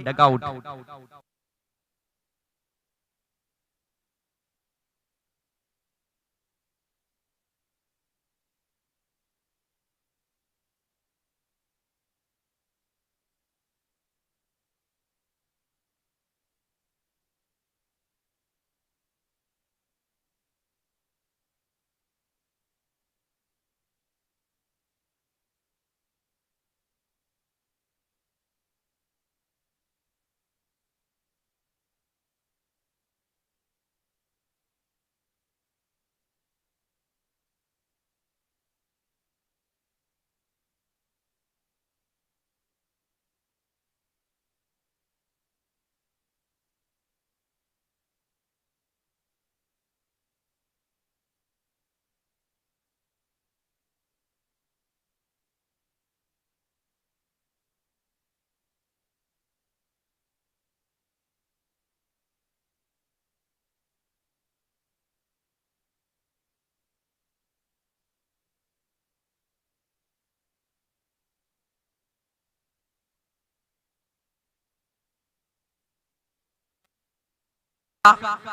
Dugout.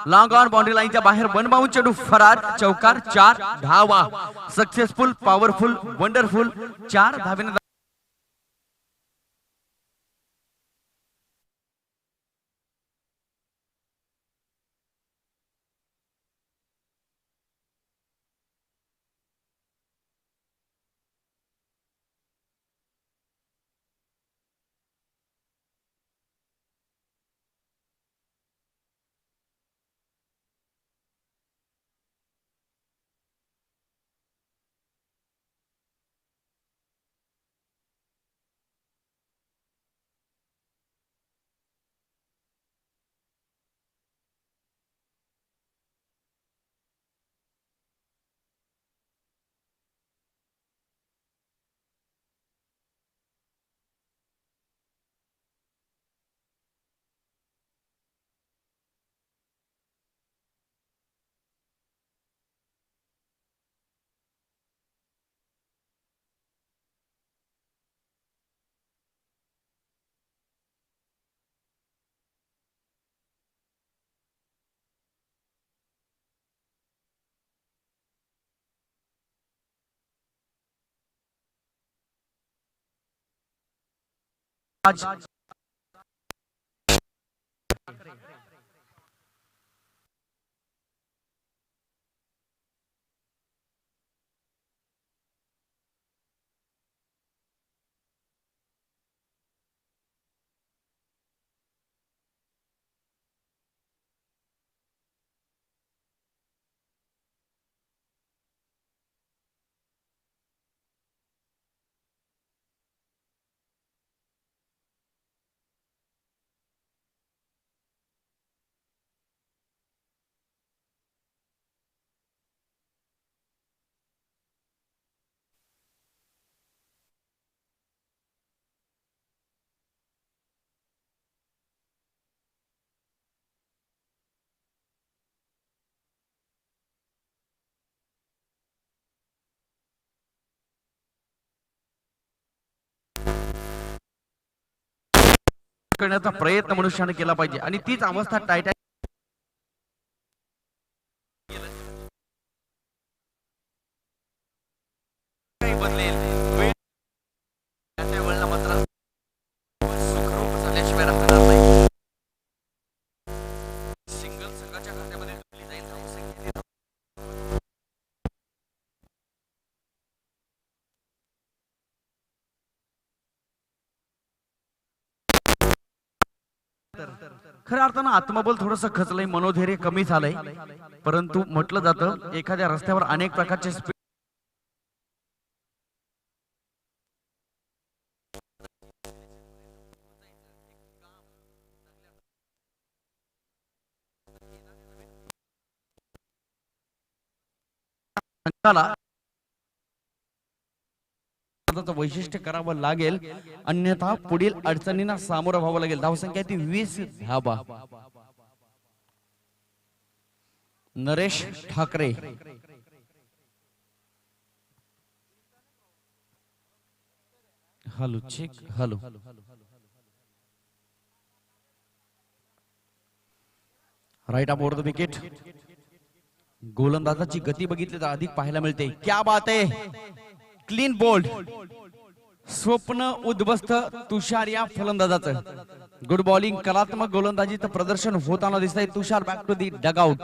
Long on boundary लाईनच्या बाहेर बनबावून चेंडू फरार. चौकार. 4 धावा. Successful, powerful, wonderful. 4 धावेने करण्याचा प्रयत्न मनुष्याने केला पाहिजे आणि तीच अवस्था टायटॅनिक बदलेल. वेळ त्या वेळेला मात्र सुखरूप झाल्याशिवाय राहणार नाही. सिंगल संघाच्या खात्यामध्ये जोडली जाईल. धावसंख्येने खऱ्या अर्थानं आत्मबल थोडंसं खचलंय, मनोधैर्य कमी झालंय. परंतु म्हटलं जातं एखाद्या रस्त्यावर अनेक प्रकारचे स्पीड वैशिष्ट्य करावं लागेल, अन्यथा पुढील अडचणींना सामोरं व्हावं लागेल. धावसंख्या ती 20 धावा. Naresh Thackeray hello check hello right up over the wicket. गोलंदाजाची गती बघितली तर अधिक पाहायला मिळते. क्या बात आहे, क्लीन बोल्ड. स्वप्न उद्ध्वस्त तुषार या फलंदाजाचं गुड बॉलिंग, कलात्मक गोलंदाजीचं प्रदर्शन होताना दिसतंय. Tushar back to the dugout.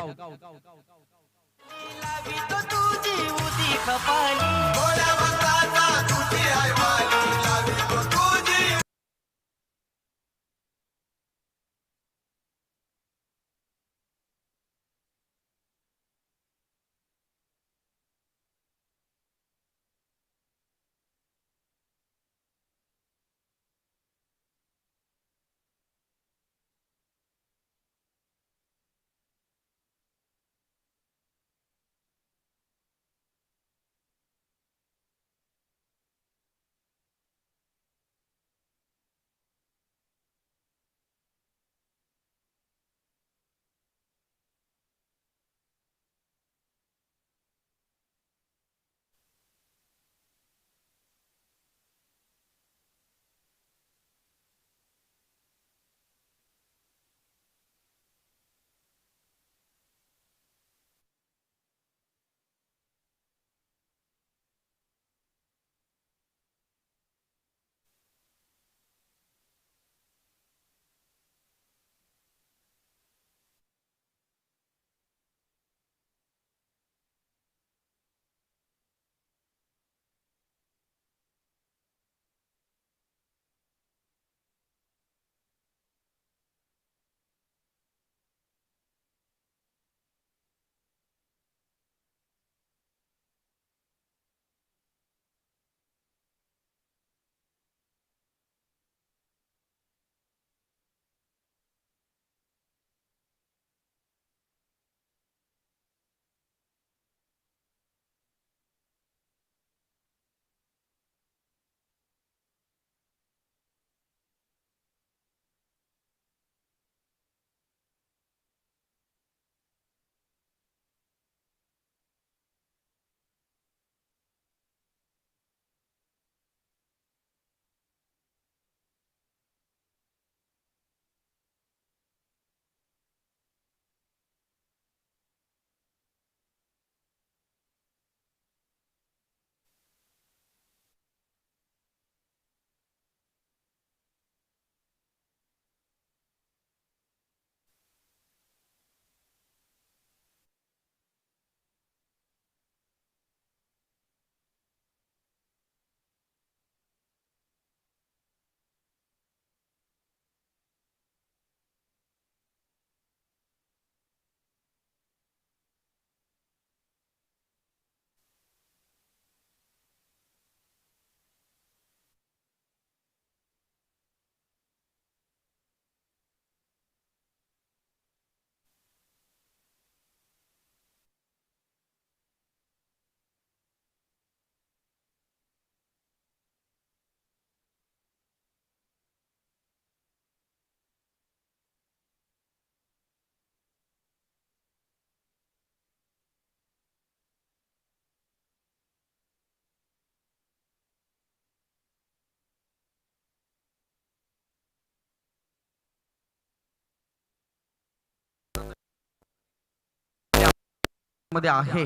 मध्ये आहे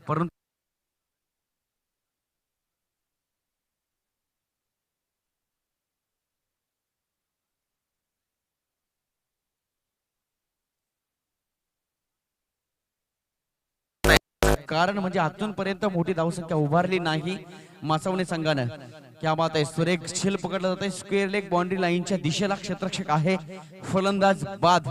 परंतु कारण म्हणजे अजूनपर्यंत मोठी धावसंख्या उभारली नाही मासवणे संघानं. क्या बात आहे, सुरेख झेल पकडला जात आहे. स्क्वेअर लेग बाउंड्री लाईनच्या दिशेला क्षेत्ररक्षक आहे. फलंदाज बाद.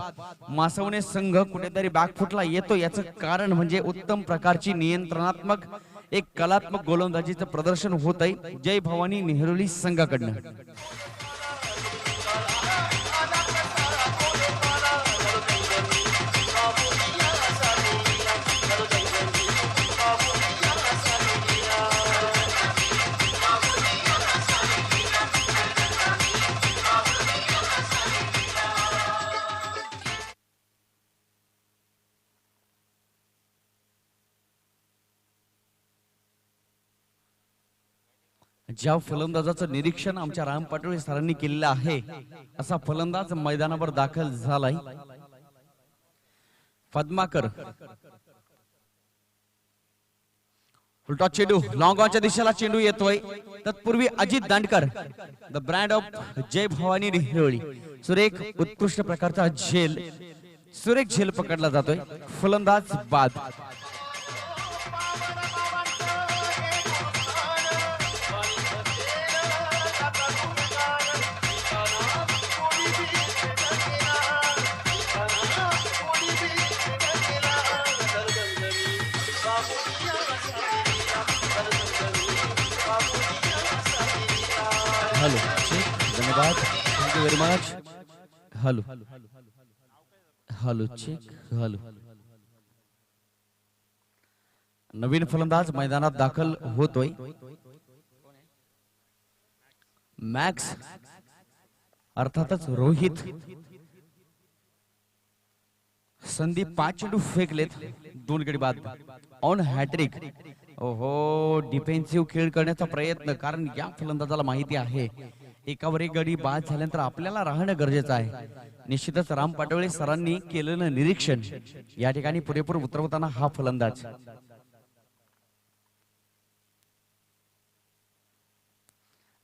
मासवणे संघ कुठेतरी बॅकफुटला येतो. याचं कारण म्हणजे उत्तम प्रकारची नियंत्रणात्मक एक कलात्मक गोलंदाजीचं प्रदर्शन होत आहे जय भवानी नेहरुली संघाकडनं. ज्या फलंदाजाचं निरीक्षण आमच्या राम पाटोळे सरांनी केलेलं आहे असा फलंदाज मैदानावर दाखल झालाय. पद्माकर उलटा चेंडू लॉंग ऑनच्या दिशेला चेंडू येतोय. तत्पूर्वी अजित दांडकर द ब्रँड ऑफ जय भवानी हिरोळी सुरेख उत्कृष्ट प्रकारचा झेल सुरेख झेल पकडला जातोय. फलंदाज बाद. हॅलो धन्यवाद thank you very much. Hello hello check hello. नवीन फलंदाज मैदानात दाखल होतोय. मॅक्स अर्थातच रोहित. संदीप 5 चेंडू फेकलेत 2 गडी बाद ऑन हॅट्रिक. ओहो डिफेन्सिव्ह खेळ करण्याचा प्रयत्न कारण या फलंदाजाला माहिती आहे एकावर एक गडी बाद झाल्यानंतर आपल्याला राहणं गरजेचं आहे. निश्चितच राम पाटोळे सरांनी केलेलं निरीक्षण या ठिकाणी पुरेपूर उतरवताना हा फलंदाज.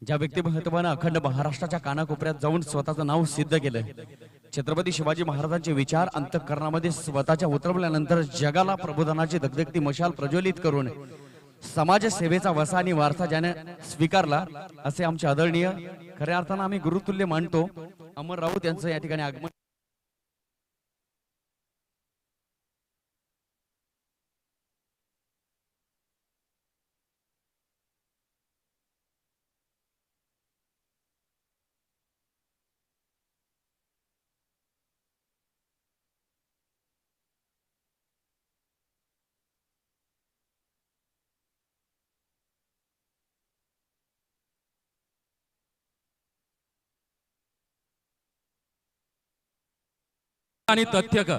ज्या व्यक्तिमत्वानं अखंड महाराष्ट्राच्या कानाकोपऱ्यात जाऊन स्वतःचं नाव सिद्ध केलं. छत्रपती शिवाजी महाराजांचे विचार अंतःकरणामध्ये स्वतःच्या उतरवल्यानंतर जगाला प्रबोधनाची दगदगती मशाल प्रज्वलित करून समाज सेवेचा वसा आणि वारसा ज्याने स्वीकारला असे आमचे आदरणीय खऱ्या अर्थानं आम्ही गुरुतुल्य मानतो अमर राऊत यांचं या ठिकाणी आगमन. आणि तथ्यक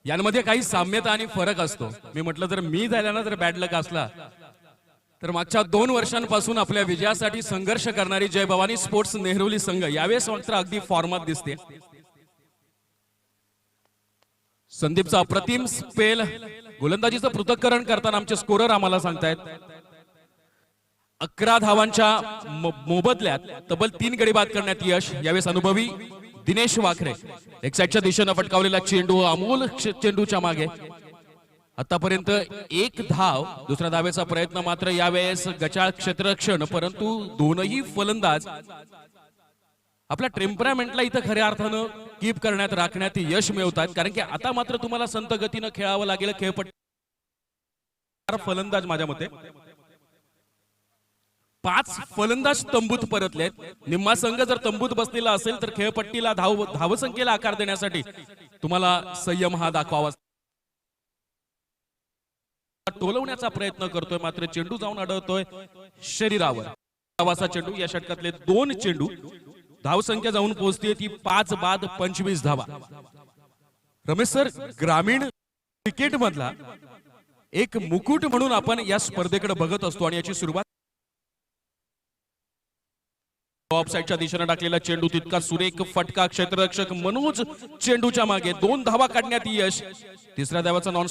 यांमध्ये काही साम्यता आणि फरक असतो. मी म्हटलं जर मी झाल्यानं जर बॅड लक असला तर मागच्या 2 वर्षांपासून आपल्या विजयासाठी संघर्ष करणारी जय भवानी स्पोर्ट्स नेहरुली संघ यावेळेस मात्र अगदी फॉर्मात दिसते. संदीपचा अप्रतिम स्पेल गोलंदाजीचं पृथक्करण करताना आमचे स्कोरर आम्हाला सांगतायत 11 धावांच्या मोबदल्यात तब्बल 3 गडी बाद करण्यात यश. यावेळेस अनुभवी दिनेश वाखरे एक साईडच्या दिशेने फटकावलेला चेंडू अमोल चेंडूच्या मागे. आतापर्यंत 1 धाव दुसऱ्या धावेचा प्रयत्न मात्र यावेळेस गचाळ क्षेत्ररक्षण परंतु दोनही फलंदाज आपल्या टेम्परामेंटला इथं खऱ्या अर्थानं कीप करण्यात राखण्यात यश मिळवतात. कारण की आता मात्र तुम्हाला संत गतीनं खेळावं लागेल. खेळपट्टी फलंदाज माझ्या मते 5 फलंदाज तंबूत परतलेत. निम्मा संघ जर तंबूत बसलेला असेल तर खेळपट्टीला धावसंख्येला आकार देण्यासाठी तुम्हाला संयम हा दाखवावा. टोलवण्याचा प्रयत्न करतोय मात्र चेंडू जाऊन अडवतोय शरीरावर. धावाचा चेंडू या षटकातले 2 चेंडू धावसंख्या जाऊन पोहोचते ती 5 बाद 25 धावा. रमेश सर ग्रामीण क्रिकेट मधला एक मुकुट म्हणून आपण या स्पर्धेकडे बघत असतो आणि याची सुरुवात ऑफ साइडच्या दिशेने टाकलेला चेंडू तितका सुरेख फटका क्षेत्ररक्षक मनोज चेंडूच्या मागे 2 धावा काढण्यात यश. तिसऱ्या धावाचा नॉन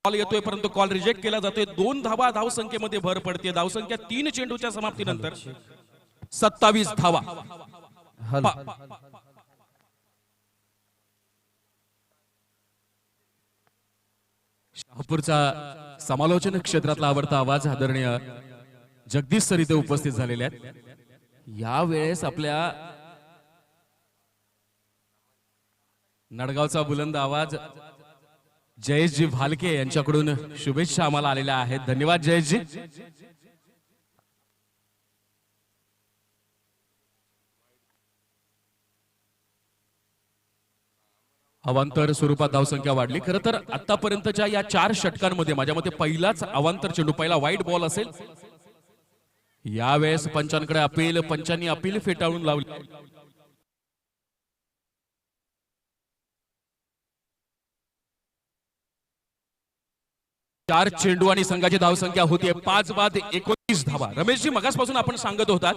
कॉल येतोय परंतु कॉल रिजेक्ट केला जातोय. 2 धावा धावसंख्येमध्ये भर पडते. धावसंख्या 3 चेंडूच्या समाप्तीनंतर 27 धावा. शहापूरचा समालोचन क्षेत्रातला आवडता आवाज आदरणीय जगदीश सर इथे उपस्थित झालेले आहेत. यावेळेस आपल्या नडगावचा बुलंद आवाज जयेशजी भालके यांच्याकडून शुभेच्छा आम्हाला आलेल्या आहेत. धन्यवाद जयेशजी. अवांतर स्वरूपात धावसंख्या वाढली. खरं तर आतापर्यंतच्या या 4 षटकांमध्ये माझ्या मते पहिलाच अवांतर चेंडू पहिला वाईट बॉल असेल. यावेळेस पंचांकडे अपील. पंचांनी अपील फेटाळून लावली. 4 चेंडू आणि संघाची धावसंख्या होती 5 बाद 19. 30 धावा. रमेशजी, मगासपासून आपण सांगत होतात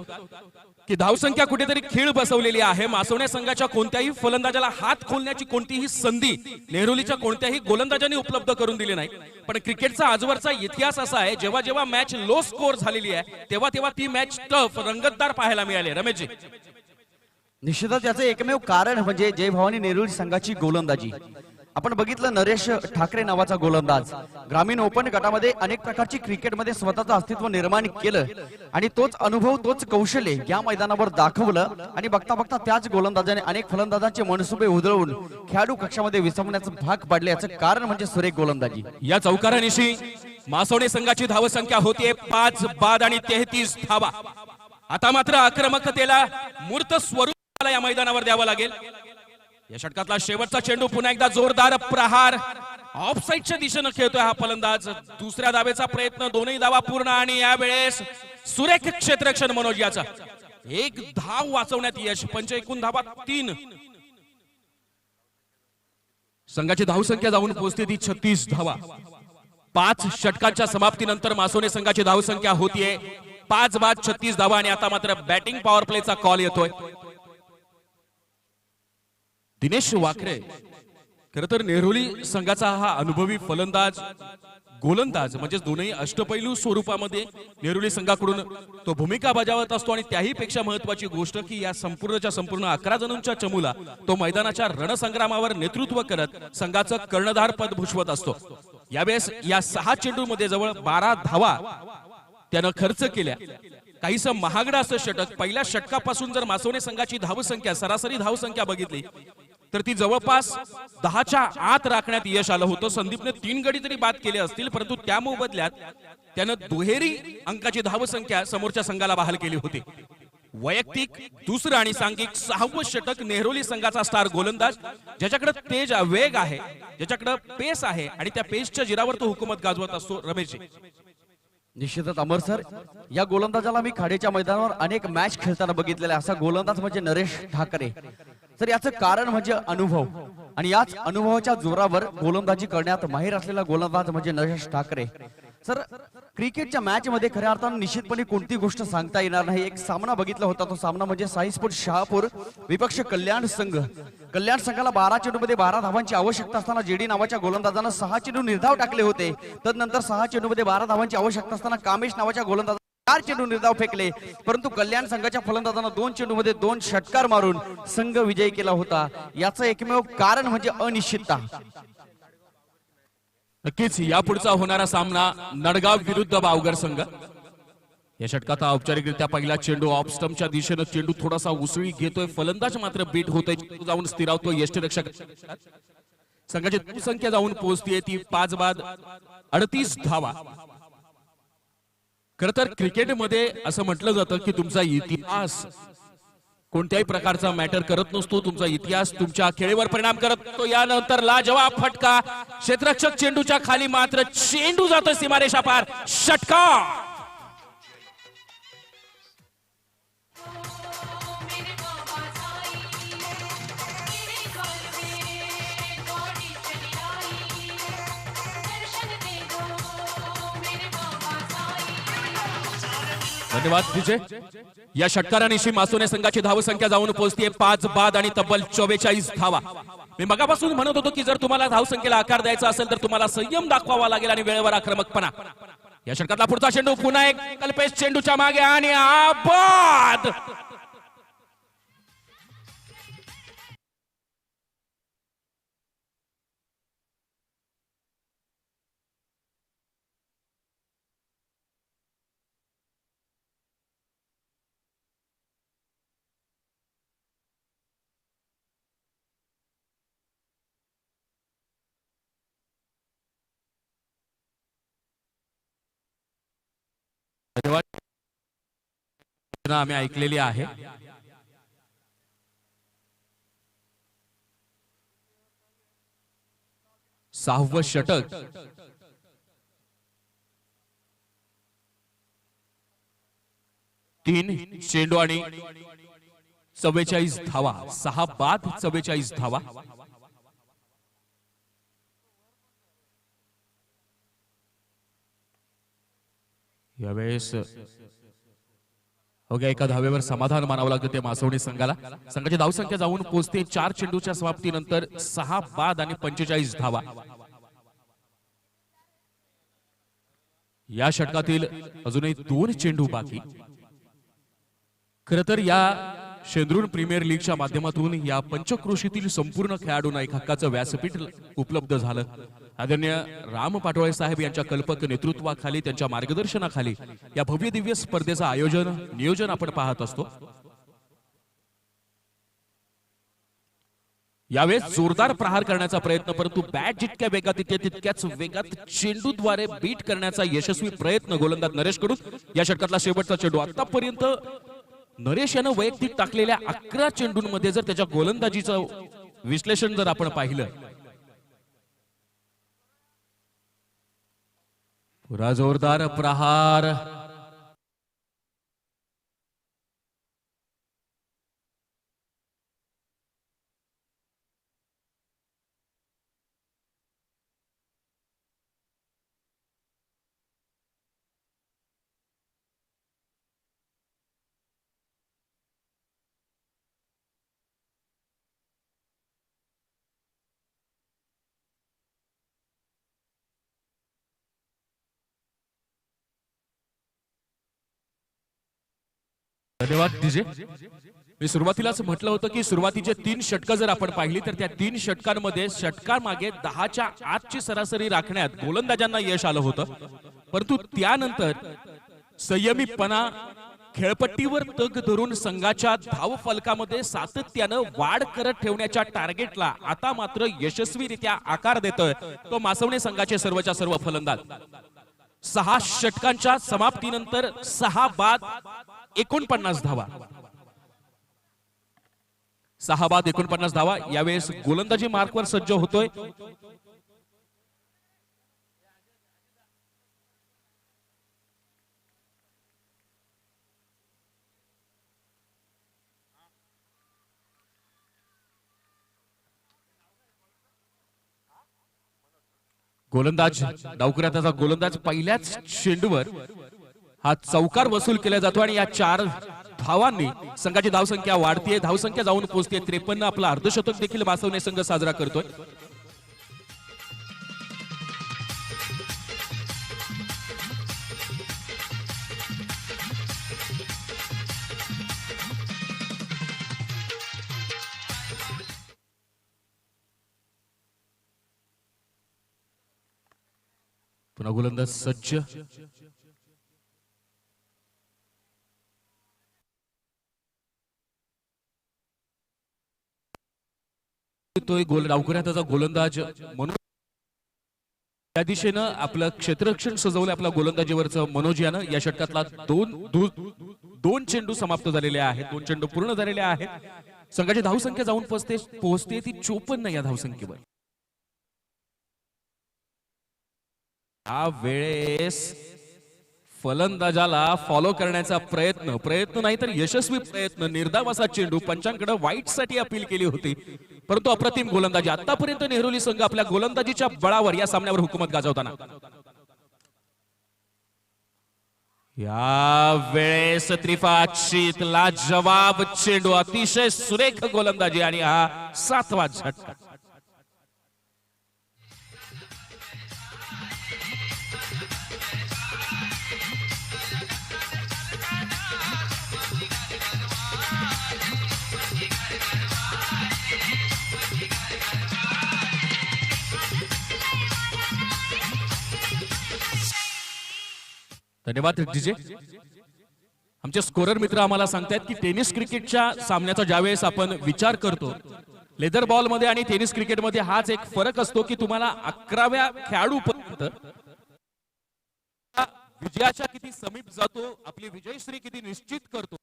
की धावसंख्या कुठेतरी खीळ बसवलेली आहे. मासवणे संघाच्या कोणत्याही फलंदाजाला हात खोलण्याची कोणतीही संधी नेहरूलीच्या कोणत्याही गोलंदाजांनी उपलब्ध करून दिली नाही. पण क्रिकेटचा आजवरचा इतिहास असा आहे, जेव्हा जेव्हा मॅच लो स्कोर झालेली आहे तेव्हा तेव्हा ती मॅच टफ रंगतदार पाहायला मिळाली. रमेशजी, निश्चितच याचं एकमेव कारण म्हणजे जय भवानी नेरूळ संघाची गोलंदाजी. आपण बघितलं, नरेश ठाकरे नावाचा गोलंदाज ग्रामीण ओपन गटामध्ये अनेक प्रकारची क्रिकेटमध्ये स्वतःचं अस्तित्व निर्माण केलं आणि तोच अनुभव, तोच कौशल्य या मैदानावर दाखवलं आणि बघता बघता त्याच गोलंदाजाने अनेक फलंदाजांचे मनसुबे उधळून खेळाडू कक्षामध्ये विसरण्याचं भाग पाडले. याचं कारण म्हणजे सुरेख गोलंदाजी. या चौकारानिशी मासवणे संघाची धावसंख्या होतीये 5 बाद आणि 33 धावा. आता मात्र आक्रमकतेला मूर्त स्वरूप या मैदानावर द्यावं लागेल. या षटकातला शेवटचा चेंडू, पुन्हा एकदा जोरदार प्रहार, ऑफसाईडच्या दिशेनं खेळतोय हा फलंदाज. दुसऱ्या धावेचा प्रयत्न, दोन्ही धावा पूर्ण आणि यावेळेस सुरेख क्षेत्ररक्षण मनोज याचा. एक धाव वाचवण्यात यश. एकूण धावा 3. संघाची धावसंख्या जाऊन पोहोचते ती 36 धावा. 5 षटकांच्या समाप्तीनंतर मासवणे संघाची धावसंख्या होतीये 5 बाद 36 धावा आणि आता मात्र बॅटिंग पॉवर प्लेचा कॉल येतोय. दिनेश वाखरे, खरं तर नेहरूली संघाचा हा अनुभवी फलंदाज गोलंदाज म्हणजे दोन्ही अष्टपैलू स्वरूपामध्ये नेहरूली संघाकडून तो भूमिका बजावत असतो. आणि त्याही पेक्षा महत्वाची गोष्ट की या संपूर्णच्या संपूर्ण 11 जणांच्या चमूला तो मैदानाच्या रणसंग्रामावर नेतृत्व करत संघाचं कर्णधार पद भूषवत असतो. यावेळेस या 6 चेंडूमध्ये जवळ 12 धावा त्यानं खर्च केल्या. काहीसं महागडं असं षटक. पहिल्या षटकापासून जर मासवणे संघाची धावसंख्या, सरासरी धावसंख्या बघितली तर ती जवळपास 10च्या आत राखण्यात यश आलं होतं. संदीपने 3 गडी तरी बाद केले असतील, परंतु त्या मोबदल्यात त्यानं दुहेरी अंकाची धावसंख्या समोरच्या संघाला बहाल केली होती. वैयक्तिक दुसरं आणि सांघिक 6वं षटक नेहरूली संघाचा स्टार गोलंदाज, ज्याच्याकडे तेज वेग आहे, ज्याच्याकडे पेस आहे आणि त्या पेसच्या जिरावर तो हुकूमत गाजवत असतो. रमेशजी, निश्चितच अमर सर, या गोलंदाजाला मी खाडीच्या मैदानावर अनेक मॅच खेळताना बघितलेला असा गोलंदाज म्हणजे नरेश ठाकरे. तर याचं कारण म्हणजे अनुभव आणि याच अनुभवाच्या जोरावर गोलंदाजी करण्यात माहिर असलेला गोलंदाज म्हणजे नरेश ठाकरे. सर, क्रिकेटच्या मॅच मध्ये खऱ्या अर्थानं निश्चितपणे कोणती गोष्ट सांगता येणार नाही. एक सामना बघितला होता, तो सामना म्हणजे साई स्पोर्ट शहापूर विपक्ष कल्याण संघ. कल्याण संघाला 12 चेंडूमध्ये 12 धावांची आवश्यकता असताना जेडी नावाच्या गोलंदाजानं 6 चेंडू निर्धाव टाकले होते. तदनंतर 6 चेंडूमध्ये 12 धावांची आवश्यकता असताना कामेश नावाच्या गोलंदाजानं 4 चेंडू निर्धाव फेकले. परंतु कल्याण संघाच्या फलंदाजानं 2 चेंडूमध्ये 2 षटकार मारून संघ विजयी केला होता. याचं एकमेव कारण म्हणजे अनिश्चितता. नक्कीच यापुढचा होणारा सामना नडगाव विरुद्ध बावगर संघ. या षटकात औपचारिकरित्या पहिला चेंडू ऑफ स्टंपच्या दिशेनं चेंडू थोडासा उसळी घेतोय. फलंदाज मात्र बीट होतोय, जाऊन स्थिरावतोय यष्टिरक्षक. संघाची संख्या जाऊन पोहोचतीये ती 5 बाद 38 धावा. खरं तर क्रिकेटमध्ये असं म्हटलं जातं की तुमचा इतिहास कोणत्याही प्रकारचा मॅटर करत नसतो, तुमचा इतिहास तुमच्या खेळीवर परिणाम करत असतो. यानंतर लाजवाब फटका, क्षेत्ररक्षक चेंडूच्या खाली, मात्र चेंडू जातोय सीमारेषा पार. षटकार. धन्यवाद विजय. या षटकारानिशी मासवणे संघाची धावसंख्या जाऊन पोहोचतीये 5 बाद आणि तब्बल 44 धावा. मी मगापासून म्हणत होतो की जर तुम्हाला धावसंख्येला आकार द्यायचा असेल तर तुम्हाला संयम दाखवावा लागेल आणि वेळेवर आक्रमकपणा. या षटकातला पुढचा चेंडू, पुन्हा एक कल्पेश चेंडूच्या मागे आणि आबाद. धन्यवाद. आम्ही ऐकलेली आहे. सहावं षटक. तीन चेंडू आणि 44 धावा. 6 बाद 44 धावा. यावेळेस ओके एका धावेवर समाधान मानावं लागतं ते मासवणी संघाला. संघाची धावसंख्या जाऊन पोहोचते 4 चेंडूच्या समाप्तीनंतर 6 बाद आणि 45 धावा. या षटकातील अजूनही 2 चेंडू बाकी. खरं तर या शेंद्रुण प्रीमियर लीगच्या माध्यमातून या पंचक्रोशीतील संपूर्ण खेळाडूंना एक हक्काचं व्यासपीठ उपलब्ध झालं. आदरणीय राम पाटोळे साहेब यांच्या कल्पक नेतृत्वाखाली त्यांच्या मार्गदर्शनाखाली या भव्य दिव्य स्पर्धेचं आयोजन नियोजन आपण पाहत असतो. यावेळेस जोरदार प्रहार करण्याचा प्रयत्न, परंतु बॅट जितक्या वेगात येते तितक्याच वेगात चेंडूद्वारे बीट करण्याचा यशस्वी प्रयत्न गोलंदाज नरेश कडून. या षटकातला शेवटचा चेंडू. आतापर्यंत नरेश यानं वैयक्तिक टाकलेल्या 11 चेंडूंमध्ये जर त्याच्या गोलंदाजीचं विश्लेषण जर आपण पाहिलं, पुरा जोरदार प्रहार. धन्यवाद डीजे. मी सुरुवातीलाच म्हटलं होतं की सुरुवातीचे 3 षटकं जर आपण पाहिली तर त्या 3 षटकांमध्ये षटकामागे 10च्या आतची सरासरी राखण्यात गोलंदाजांना यश आलं होतं. परंतु त्यानंतर संयमीपणा, खेळपट्टीवर तग धरून संघाच्या धाव फलकामध्ये सातत्यानं वाढ करत ठेवण्याच्या टार्गेटला आता मात्र यशस्वीरित्या आकार देतोय तो मासवणे संघाचे सर्वच्या सर्व फलंदाज. 6 षटकांच्या समाप्तीनंतर 6 बाद 49 धावा. 6 बाद 49 धावा. यावेळेस गोलंदाजी मार्कवर सज्ज होतोय गोलंदाज डावकऱ्या. त्याचा गोलंदाज पहिल्याच चेंडूवर हा चौकार वसूल केला जातो आणि या 4 धावांनी संघाची धावसंख्या वाढतीये. धावसंख्या जाऊन पोहोचते 53. आपला अर्धशतक देखील मासवणे संघ साजरा करतोय. पुन्हा गोलंदाज सज्ज. डावकऱ्या त्याचा गोलंदाज म्हणून त्या दिशेनं आपलं क्षेत्ररक्षण सजवलं. आपल्या गोलंदाजीवरचं मनोज यानं. या षटकातला 2 चेंडू समाप्त झालेले आहेत. 2 चेंडू पूर्ण झालेले आहेत. संघाची धावसंख्या जाऊन पोहोचते ती 54 या धावसंख्येवर. या वेळेस फलंदाजाला फॉलो करण्याचा प्रयत्न नाही तर यशस्वी प्रयत्न. निर्धाव असा चेंडू. पंचांकडे वाईट साठी अपील केली होती, परंतु अप्रतिम गोलंदाजी. आतापर्यंत नेहरुली संघ आपल्या गोलंदाजीच्या बळावर या सामन्यावर हुकूमत गाजवताना. या वेळेस त्रिफाचित लाजवाब चेंडू. अतिशय सुरेख गोलंदाजी आणि हा 7वा झटका. धन्यवाद डीजे. आमचे स्कोरर मित्र आम्हाला सांगतायत की टेनिस क्रिकेटच्या सामन्याचा ज्यावेळेस आपण विचार करतो, लेदर बॉल मध्ये आणि टेनिस क्रिकेटमध्ये हाच एक फरक असतो की तुम्हाला 11व्या खेळाडूपर्यंत विजयाच्या किती समीप जातो, आपली विजयश्री किती निश्चित करतो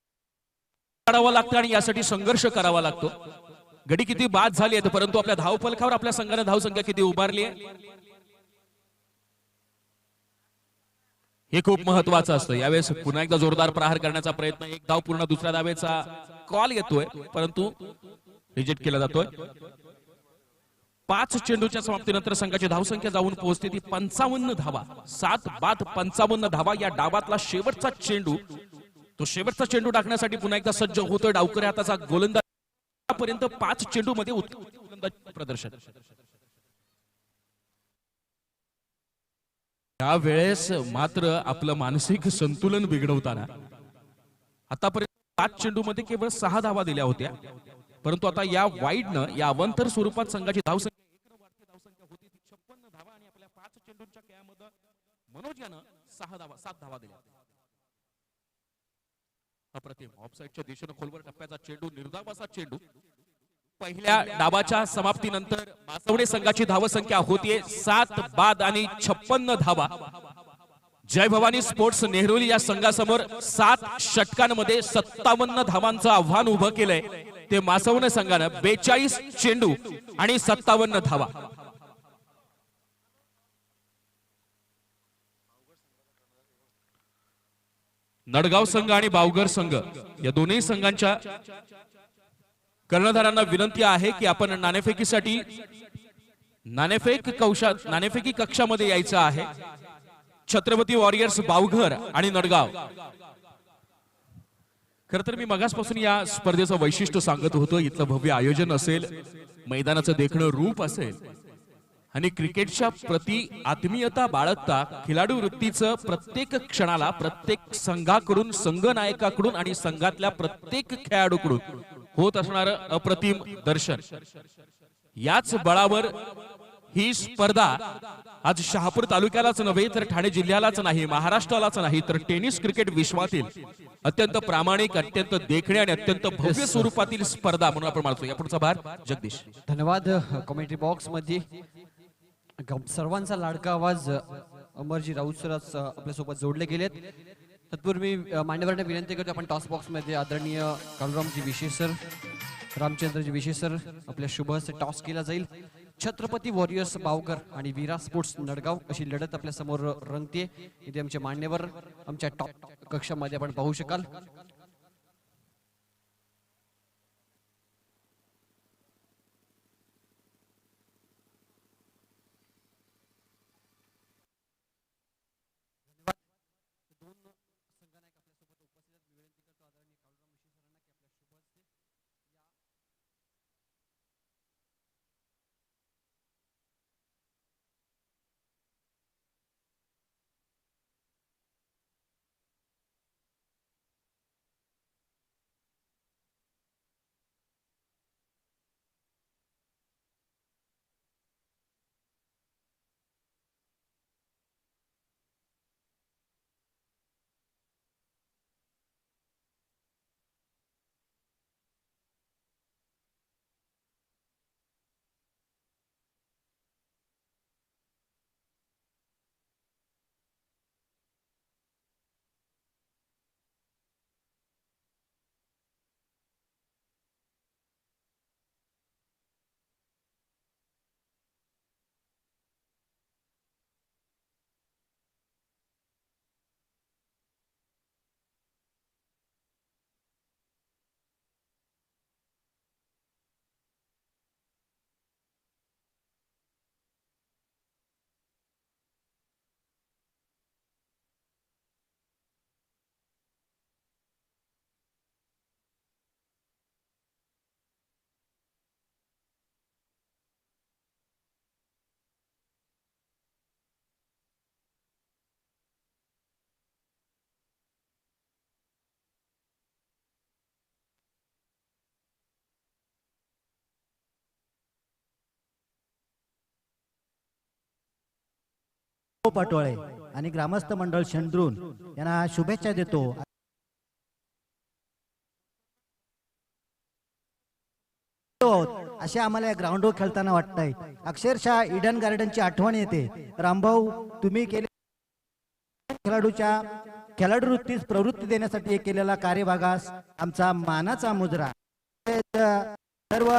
करावा लागतं आणि यासाठी संघर्ष करावा लागतो. गडी किती बाद झाली आहेत, परंतु आपल्या धावफलकावर आपल्या संघाने धावसंख्या किती उभारली आहे हे खूप महत्वाचं असतं. यावेळेस पुन्हा एकदा जोरदार प्रहार करण्याचा प्रयत्न. 1 धाव पूर्ण. दुसऱ्या धावेचा कॉल येतोय, परंतु रिजेक्ट केला जातोय. 5 चेंडूच्या समाप्तीनंतर संघाची धावसंख्या जाऊन पोहोचते ती 55 धावा. 7 बाद 55 धावा. या डावातला शेवटचा चेंडू, तो शेवटचा चेंडू टाकण्यासाठी पुन्हा एकदा सज्ज होतोय डावकरी हाताचा गोलंदाज. पर्यंत 5 चेंडू मध्ये गोलंदाज प्रदर्शन. त्यावेळेस मात्र आपलं मानसिक संतुलन बिघडवताना आतापर्यंत 5 चेंडू मध्ये केवळ 6 धावा दिल्या होत्या, परंतु आता या वाईडनं, या अवंतर स्वरूपात संघाची धावसंख्या होती 56 धावा आणि आपल्या 5 चेंडूंच्या खेळामध्ये मनोज यानं 7 धावा दिल्या. अप्रतिम. ऑफसाईडच्या दिशेने खोलवर टप्प्याचा चेंडू, निर्धावाचा चेंडू. पहिल्या डावाच्या समाप्तीनंतर मासवडे संघाची धावसंख्या होतीये 7 बाद आणि 56 धावा. जय भवानी स्पोर्ट्स नेहरोली या संघासमोर 7 षटकांमध्ये 57 धावांचं आव्हान उभं केलंय. ते मासवणे संघानं 42 चेंडू आणि 57 धावा. नडगाव संघ आणि बावगर संघ या दोन्ही संघांच्या कर्णधारांना विनंती आहे की आपण नाणेफेकीसाठी नाणेफेकी कक्षामध्ये यायचं आहे. छत्रपती वॉरियर्स बावघर आणि नडगाव. खर तर मी मगासपासून या स्पर्धेचं वैशिष्ट्य सांगत होतो. इथलं भव्य आयोजन असेल, मैदानाचं देखणं रूप असेल आणि क्रिकेटच्या प्रति आत्मीयता बाळगता खेळाडू वृत्तीचं प्रत्येक क्षणाला प्रत्येक संघाकडून, संघनायकाकडून आणि संघातल्या प्रत्येक खेळाडूकडून होत असणारं अप्रतिम दर्शन. याच बळावर ही स्पर्धा आज शहापूर तालुक्यालाच नव्हे तर ठाणे जिल्ह्यालाच नाही, महाराष्ट्रालाच नाही तर टेनिस क्रिकेट विश्वातील अत्यंत प्रामाणिक, अत्यंत देखणे आणि अत्यंत भव्य स्वरूपातील स्पर्धा म्हणून आपण मानतो. या पुढचा भार जगदीश. धन्यवाद. कमेंट्री बॉक्स मध्ये सर्वांचा लाडका आवाज अमरजी राऊत सर आपल्यासोबत जोडले गेलेत. तत्पूर्वी मान्यवरांना विनंती करतो आपण टॉस बॉक्स मध्ये आदरणीय कालरामजी विशेष सर, रामचंद्रजी विशेष सर आपल्या शुभ हस्ते टॉस केला जाईल. छत्रपती वॉरियर्स बावकर आणि वीरा स्पोर्ट्स नडगाव अशी लढत आपल्या समोर रंगते. इथे आमचे मान्यवर आमच्या टॉप कक्षामध्ये आपण पाहू शकाल. पाटोळे आणि ग्रामस्थ मंडळ शेंद्रून यांना शुभेच्छा देतो. असे आम्हाला या ग्राउंडवर खेळताना वाटतंय. अक्षरशः इडन गार्डनची आठवण येते. रामभाऊ, तुम्ही केले खेळाडू वृत्तीस प्रवृत्ती देण्यासाठी केलेला कार्यभागास आमचा मानाचा मुजरा. सर्व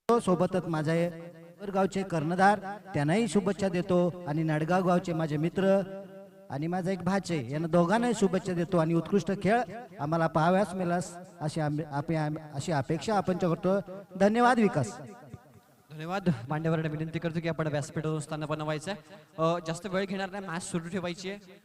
सोबतच माझे गावचे कर्णधार त्यांनाही शुभेच्छा देतो आणि नडगाव गावचे माझे मित्र आणि माझा एक भाचे यांना दोघांनाही शुभेच्छा देतो आणि उत्कृष्ट खेळ आम्हाला पाहाव्यास मिळास अशी अपेक्षा आपण करतो. धन्यवाद. विकास. धन्यवाद. मान्यवरांना विनंती करतो की आपण व्यासपीठावर स्थान बनवायचं आहे. जास्त वेळ घेणार नाही, मॅच सुरू ठेवायची आहे.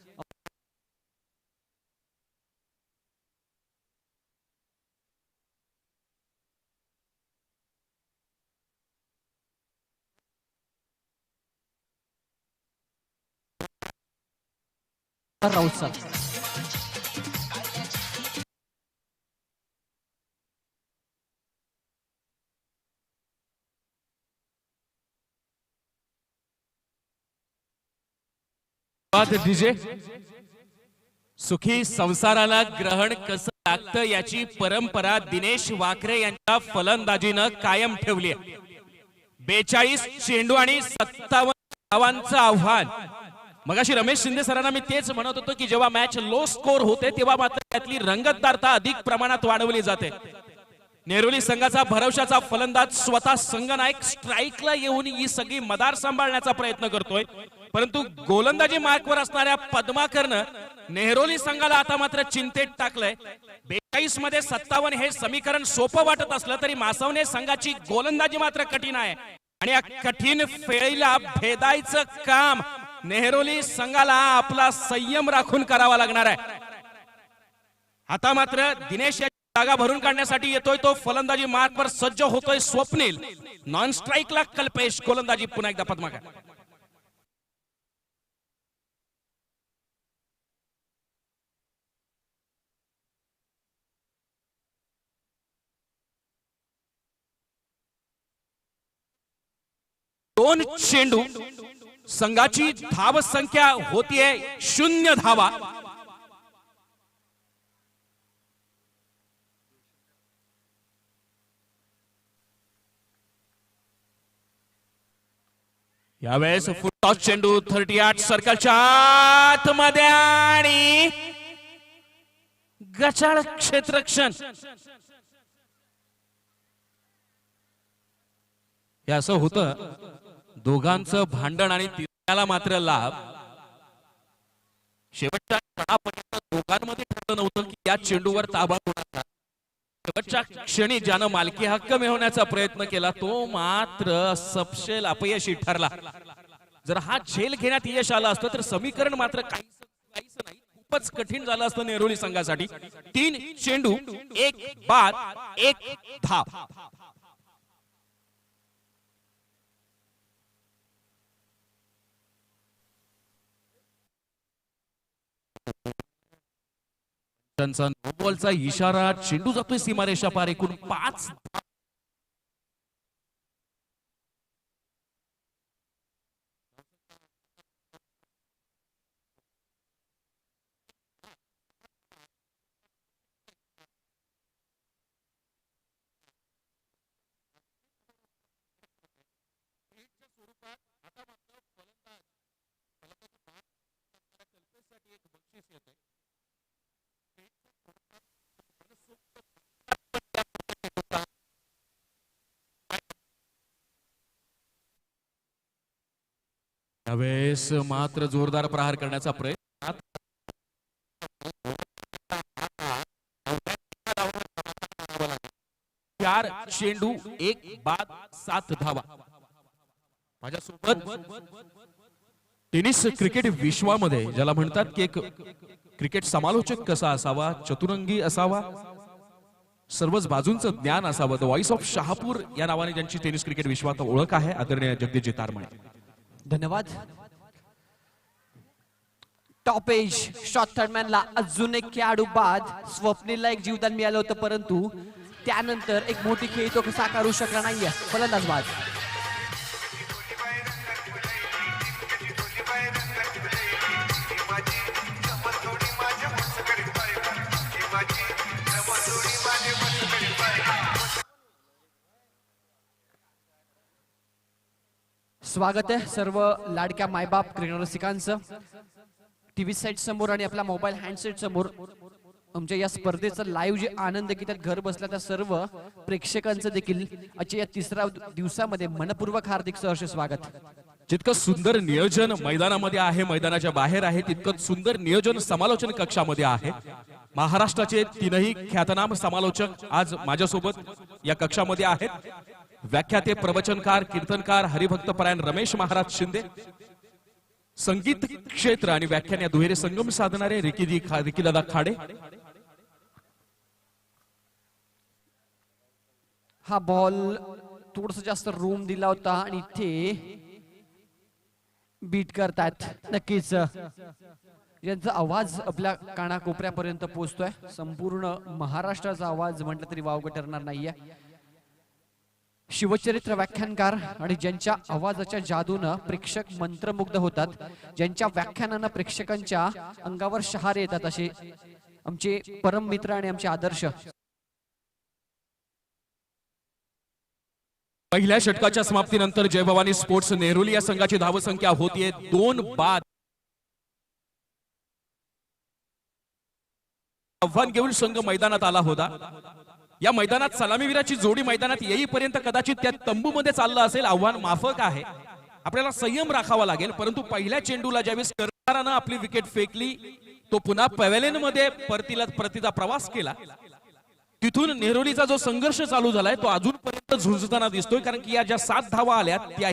राऊत सर. डीजे सुखी संसाराला ग्रहण कसं लागतं याची परंपरा दिनेश वाकरे यांच्या फलंदाजीनं कायम ठेवली आहे. 42 चेंडू आणि 57 धावांचं आव्हान. मगाशी रमेश शिंदे सरांना मी तेच म्हणत होतो की जेव्हा मॅच लो स्कोर होते तेव्हा मात्र त्यातली रंगतदारता अधिक प्रमाणात वाढवली जाते. नेरोली संघाचा भरवशाचा फलंदाज स्वतः संघनायक स्ट्राईकला येऊन ही सगळी मदार सांभाळण्याचा प्रयत्न करतोय, परंतु गोलंदाजी मार्कवर असणाऱ्या पद्माकरनं नेहरोली संघाला आता मात्र चिंतेत टाकलंय. 42 मध्ये 57 हे समीकरण सोपं वाटत असलं तरी मासवणे संघाची गोलंदाजी मात्र कठीण आहे आणि या कठीण फेळीला भेदायचं काम नेहरोली संघाला आपला संयम राखून करावा लागणार आहे. आता मात्र दिनेश जागा भरून काढण्यासाठी येतोय तो फलंदाजी मार्कवर सज्ज होतोय स्वप्नील. नॉन स्ट्राईकला कल्पेश. गोलंदाजी पुन्हा एकदा पद्माकर. दोन चेंडू. संघाची धाव संख्या होतीये 0 धावा. यावेळेस फुटटॉस चेंडू 38 सर्कलच्या आतमध्ये आणि गचाळ क्षेत्ररक्षण. हे असं होतं दोघांचं भांडण आणि तिसऱ्याला मात्र लाभ. शेवटच्या क्षणापर्यंत दोघांमध्ये ठरलं नव्हतं की या चेंडूवर ताबा कोणाचा. शेवटच्या क्षणी ज्यानं मालकी हक्क मिळवण्याचा प्रयत्न केला तो मात्र सपशेल अपयशी ठरला. जर हा झेल घेण्यात यश आलं असतं तर समीकरण मात्र काहीच नाही, खूपच कठीण झालं असतं नेरोली संघासाठी. 3 चेंडू 1 बाद 1 धाव. त्यांचा नो बॉलचा इशारा. चेंडू जातोय सीमारेषा पार. एकूण 5 यावेळेस मात्र जोरदार प्रहार करण्याचा प्रयत्न. 4 चेंडू 1 बाद 7 धावा. माझ्यासोबत टेनिस क्रिकेट विश्वामध्ये ज्याला म्हणतात की एक क्रिकेट समालोचक कसा असावा, चतुरंगी असावा, सर्वच बाजूंचं ज्ञान असावं, द व्हॉइस ऑफ शहापूर या नावाने ज्यांची टेनिस क्रिकेट विश्वात ओळख आहे, आदरणीय जगदीश तारमणे. धन्यवाद. टॉप एज शॉर्ट थर्डमॅनला अजून एक खेळाडू बाद. स्वप्नीलला एक जीवदान मिळालं होतं परंतु त्यानंतर एक मोठी खेळी तो साकारू शकला नाहीये. फलंदाज बाद. स्वागत आहे सर्व लाडक्या मायबाप क्रिकेट रसिकांचं. टीव्ही सेट समोर आणि आपला मोबाईल हँडसेट समोर आमच्या या स्पर्धेचा लाईव्ह जे आनंद की त्यात घर बसल्या त्या सर्व प्रेक्षकांचं देखील आजच्या या 3ऱ्या दिवसामध्ये मनपूर्वक हार्दिक सहर्ष स्वागत. जितकं सुंदर नियोजन मैदानामध्ये आहे, मैदानाच्या बाहेर आहे, तितकं सुंदर नियोजन समालोचन कक्षामध्ये आहे. महाराष्ट्राचे तीनही ख्यातनाम समालोचक आज माझ्यासोबत या कक्षामध्ये आहेत. व्याख्याते, प्रवचनकार, कीर्तनकार, हरिभक्तपरायण रमेश महाराज शिंदे. संगीत क्षेत्र आणि व्याख्यान या दुहेरी संगम साधणारे रिकीदादा खाडे. हा बॉल थोडस जास्त रूम दिला होता आणि इथे बीट करतात. नक्कीच यांचा आवाज आपल्या कानाकोपऱ्यापर्यंत पोहोचतोय. संपूर्ण महाराष्ट्राचा आवाज म्हटलं तरी वावगं ठरणार नाहीये. शिवचरित्र व्याख्यानकार आणि ज्यांच्या आवाजाच्या जादूनं प्रेक्षक मंत्रमुग्ध होतात, ज्यांच्या व्याख्यानानं प्रेक्षकांच्या अंगावर शहारे येतात, असे आमचे परम मित्र आणि आमचे आदर्श. पहिल्या षटकाच्या समाप्तीनंतर जय भवानी स्पोर्ट्स नेहरुली या संघाची धावसंख्या होतीये 2 बाद. आव्हान घेऊन संघ मैदानात आला होता. या मैदानात सलामीवीराची जोडी मैदानात येईपर्यंत कदाचित त्या तंबूमध्ये चाललं असेल. आव्हान माफक आहे, आपल्याला संयम राखावा लागेल. परंतु पहिल्या चेंडूला ज्यावेळेस कर्णधारानं आपली विकेट फेकली, तो पुन्हा पॅव्हेलियन मध्ये परतीचा प्रवास केला. तिथून नेहरुलीचा जो संघर्ष चालू झालाय तो अजूनपर्यंत झुंजताना दिसतोय. कारण की या ज्या 7 धावा आल्यात त्या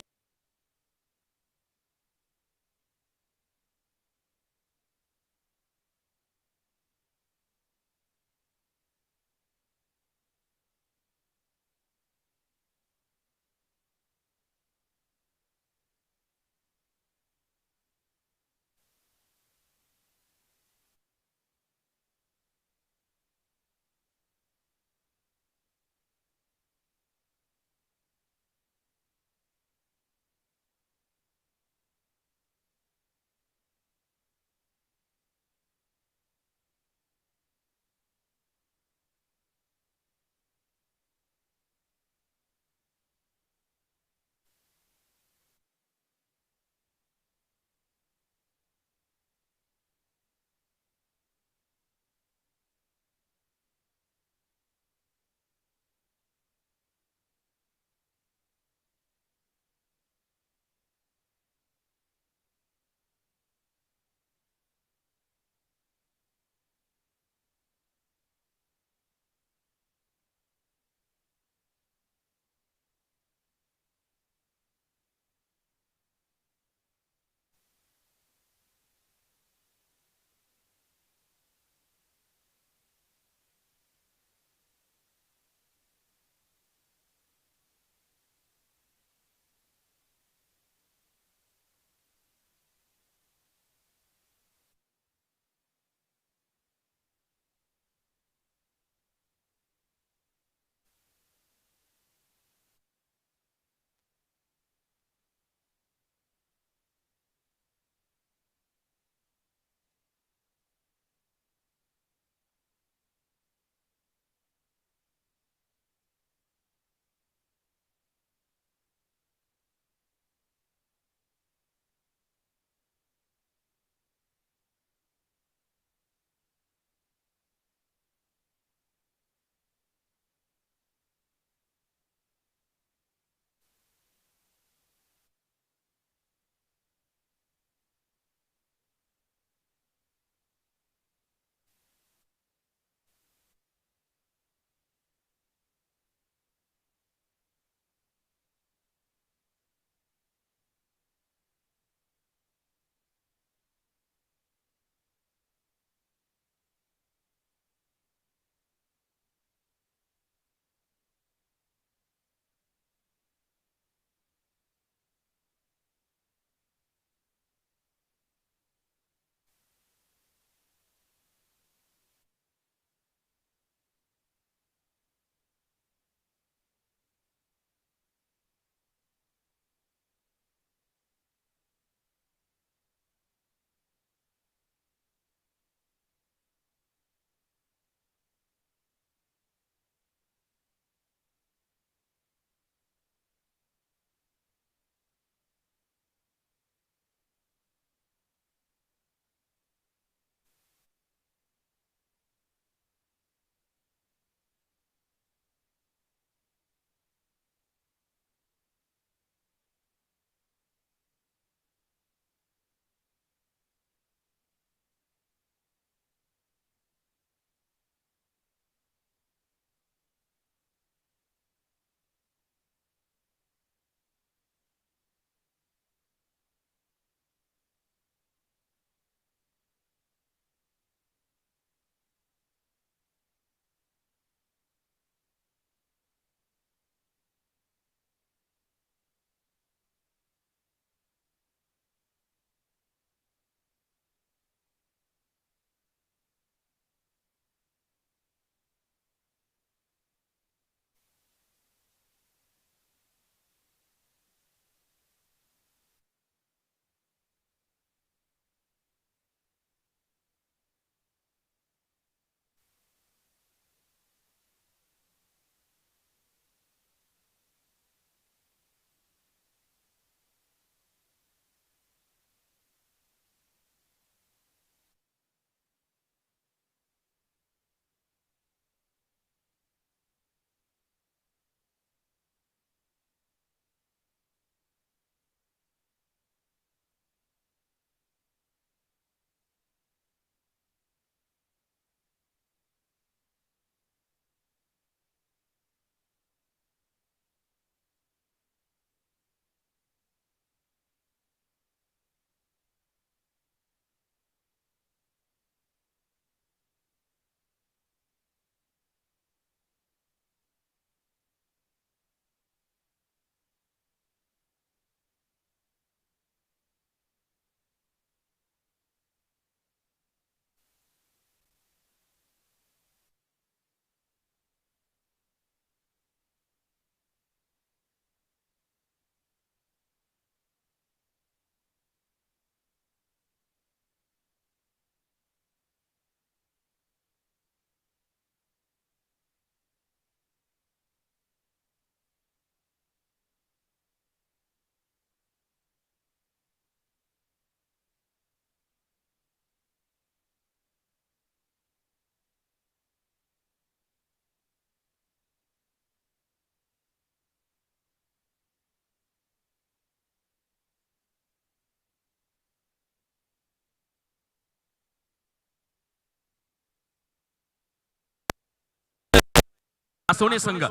मासवणे संघ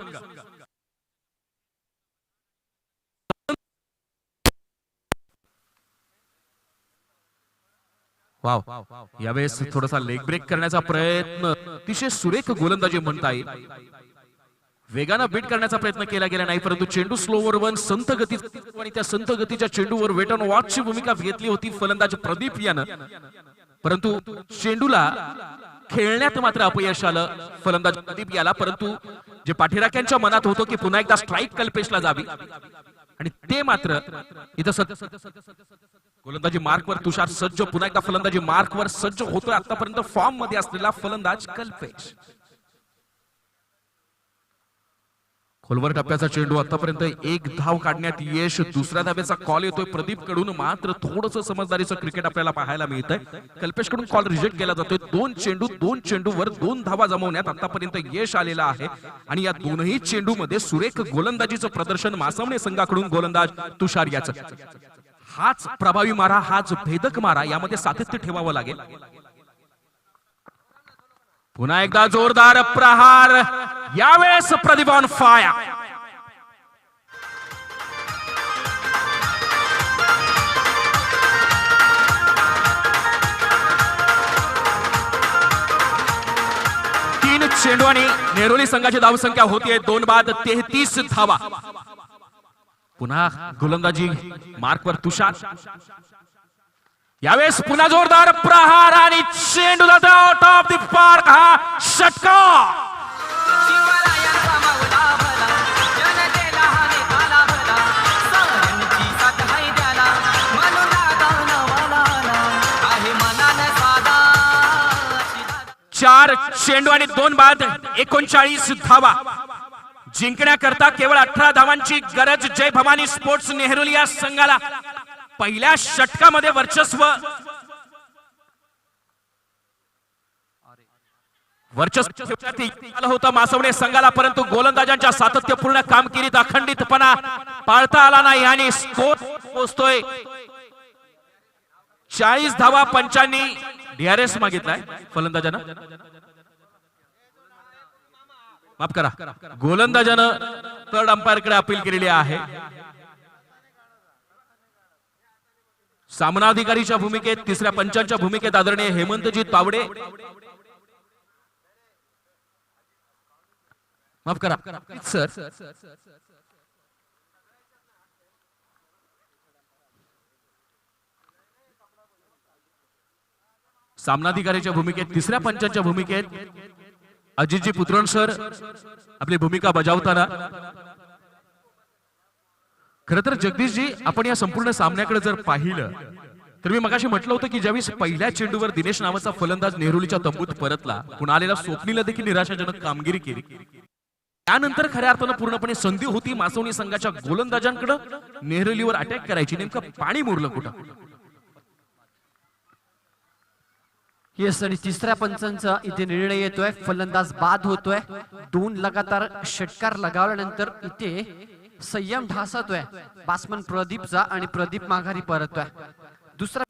वाव, यावेळेस थोडासा लेग ब्रेक करण्याचा प्रयत्न, अतिशय सुरेख गोलंदाजी म्हणता येईल. वेगानं बीट करण्याचा प्रयत्न केला गेला नाही, परंतु चेंडू स्लोवर वन संथ गती आणि त्या संथ गतीच्या चेंडूवर वेट ऑन वॉचची भूमिका घेतली होती फलंदाज प्रदीप यानं. परंतु चेंडूला खेळण्यात मात्र अपयश आलं फलंदाज प्रदीप याला. परंतु जे पाठीराख्यांच्या मनात होतं की पुन्हा एकदा स्ट्राईक कल्पेशला जावी, आणि ते मात्र इथं गोलंदाजी मार्कवर तुषार सज्ज, पुन्हा एकदा फलंदाजी मार्कवर सज्ज होतोय आतापर्यंत फॉर्म मध्ये असलेला फलंदाज कल्पेश. खोलवर टप्प्याचा चेंडू, आतापर्यंत एक धाव काढण्यात यश, दुसऱ्या धाब्याचा कॉल येतोय प्रदीप कडून, मात्र थोडंसं समजदारीचं क्रिकेट आपल्याला पाहायला मिळतंय. कल्पेश कडून कॉल रिजेक्ट केला जातोय. दोन चेंडूवर 2 धावा जमवण्यात आतापर्यंत यश आलेलं आहे, आणि या दोनही चेंडूमध्ये सुरेख गोलंदाजीचं प्रदर्शन मासवणे संघाकडून गोलंदाज तुषार याचं. हाच प्रभावी मारा, हाच भेदक मारा, यामध्ये सातत्य ठेवावं लागेल. पुन्हा एकदा जोरदार प्रहार, यावेळेस प्रदीप ऑन फायर. तीन चेंडू आणि नेरोली संघाची धावसंख्या होतीये 2 बाद 33 धावा. पुन्हा गोलंदाजी मार्कवर तुषार, यावेळेस पुन्हा जोरदार प्रहार आणि चेंडूला आउट ऑफ द पार्क, हा षटकार. चार चेंडू आणि 2 बाद 39 धावा. जिंकण्याकरता केवळ 18 धावांची गरज जय भवानी स्पोर्ट्स नेहरू या संघाला. पहिल्या षटकामध्ये वर्चस्व होतं मासवणे संघाला, परंतु गोलंदाजांच्या सातत्यपूर्ण कामगिरीत अखंडितपणा पाळता आला नाही आणि स्कोर पोहोचतोय 40 धावा. पंचांनी DRS मागितलाय फलंदाजानं, माफ करा, गोलंदाजानं थर्ड अंपायर कडे अपील केलेली आहे. सामनाधिकारीच्या भूमिकेत, तिसऱ्या पंचांच्या भूमिकेत आदरणीय हेमंतजी तावडे, माफ करा सर, सामनाधिकारीच्या भूमिकेत, तिसऱ्या पंचांच्या भूमिकेत अजितजी पुत्रण सर आपली भूमिका बजावताना. खरं तर जगदीशजी, आपण या संपूर्ण सामन्याकडे जर पाहिलं तर मी मगाशी म्हटलं होतं की ज्यावेळेस पहिल्या चेंडूवर दिनेश नावाचा फलंदाज नेहरूलीच्या तंबूत परतला, पुन्हा आलेला स्वप्नीला देखील निराशाजनक कामगिरी केली. त्यानंतर खऱ्या अर्थानं पूर्णपणे संधी होती मासवणी संघाच्या गोलंदाजांकडे नेहरूलीवर अटॅक करायची. नेमकं पाणी मुरलं कुठं. येस, आणि तिसऱ्या पंचांचा इथे निर्णय येतोय. फलंदाज बाद होतोय. 2 लगातार षटकार लगावल्यानंतर इथे संयम ढासतोय बॅट्समन प्रदीपचा, आणि प्रदीप माघारी परततोय. दुसरा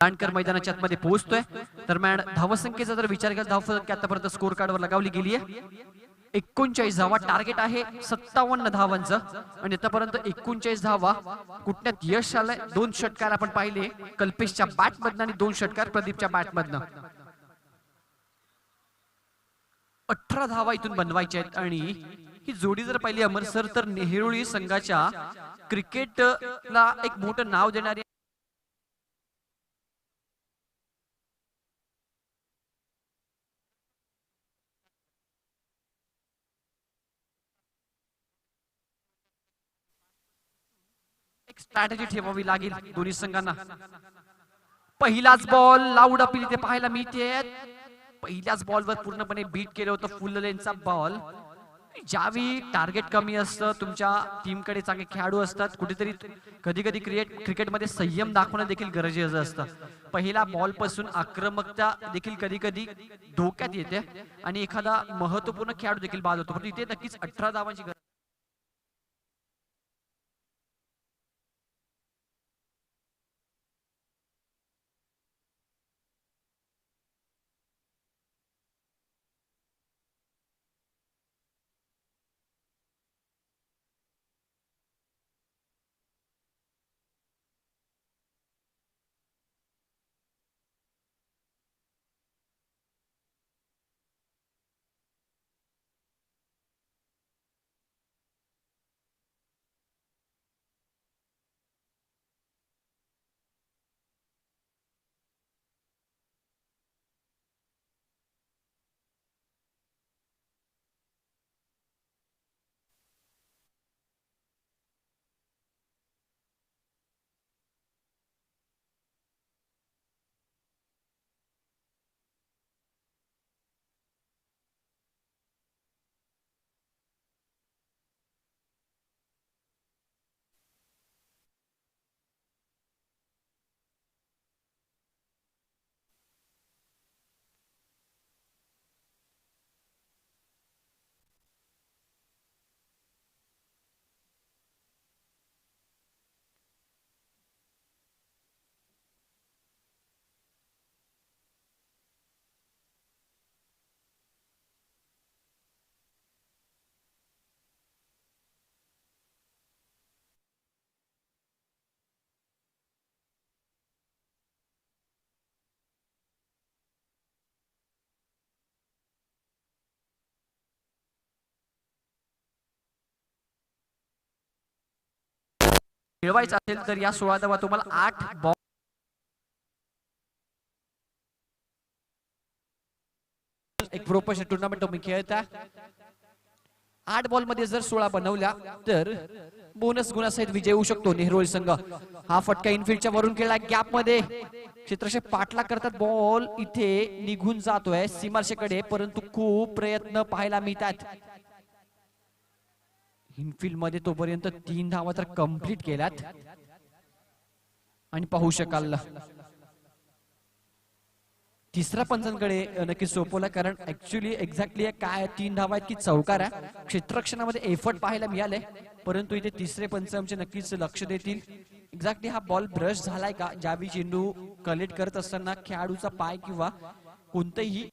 दांडकर मैदानाच्या आतमध्ये पोहोचतोय. दरम्यान धावसंख्येचा जर विचार केला, धावसंख्या आतापर्यंत स्कोर कार्डवर लगावली गेली आहे. 39 धावा टार्गेट आहे 57 धावांचं, आणि आतापर्यंत 39 धावा कुठण्यात यश आलंय. 2 षटकार आपण पाहिले कल्पेशच्या बॅट मधनं आणि 2 षटकार प्रदीपच्या बॅट मधनं. 18 धावा इथून बनवायच्या आहेत. आणि ही जोडी जर पाहिली अमर सर, तर नेहरूळी संघाच्या क्रिकेटला एक मोठं नाव देणारी एक स्ट्रॅटेजी ठेवावी लागेल दोन्ही संघांना. पहिलाच बॉल लाऊड अपील इथे पाहायला मिळते. पहिल्याच बॉलवर पूर्णपणे बीट केलं होतं फुल लेनचा बॉल. ज्यावेळी टार्गेट कमी असतं, तुमच्या टीमकडे चांगले खेळाडू असतात, कुठेतरी कधी कधी क्रिकेटमध्ये संयम दाखवणं देखील गरजेचं असतं. पहिला बॉल पासून आक्रमकता देखील कधी कधी धोक्यात येते आणि एखादा महत्वपूर्ण खेळाडू देखील बाद होतो. पण इथे नक्कीच 18 धावांची गरज. मिळवायचा असेल तर या 16 धावा तुम्हाला 8 बॉल एक प्रोफेशनल टुर्नामेंट तुम्ही खेळता 8 बॉल मध्ये जर 16 बनवल्या तर बोनस गुणासहित विजय होऊ शकतो नेहरोळी संघ. हा फटका इनफिल्डच्या वरून खेळला गॅप मध्ये क्षेत्ररक्षक पाठला करतात बॉल इथे निघून जातोय सीमारेषेकडे परंतु खूप प्रयत्न पाहायला मिळतात. इनफिल्ड मध्ये तोपर्यंत 3 धावा तर कंप्लीट केल्यात आणि पाहू शकाल तिसऱ्या पंचांकडे नक्की सोपवला कारण ऍक्च्युली एक्झॅक्टली काय 3 धावा आहेत की चौकार आहे. क्षेत्ररक्षणामध्ये एफर्ट पाहायला मिळाले परंतु इथे तिसरे पंच आमचे नक्कीच लक्ष देतील एक्झॅक्टली हा बॉल ब्रश झालाय का ज्यावेळी चेंडू कलेक्ट करत असताना खेळाडूचा पाय किंवा कोणतेही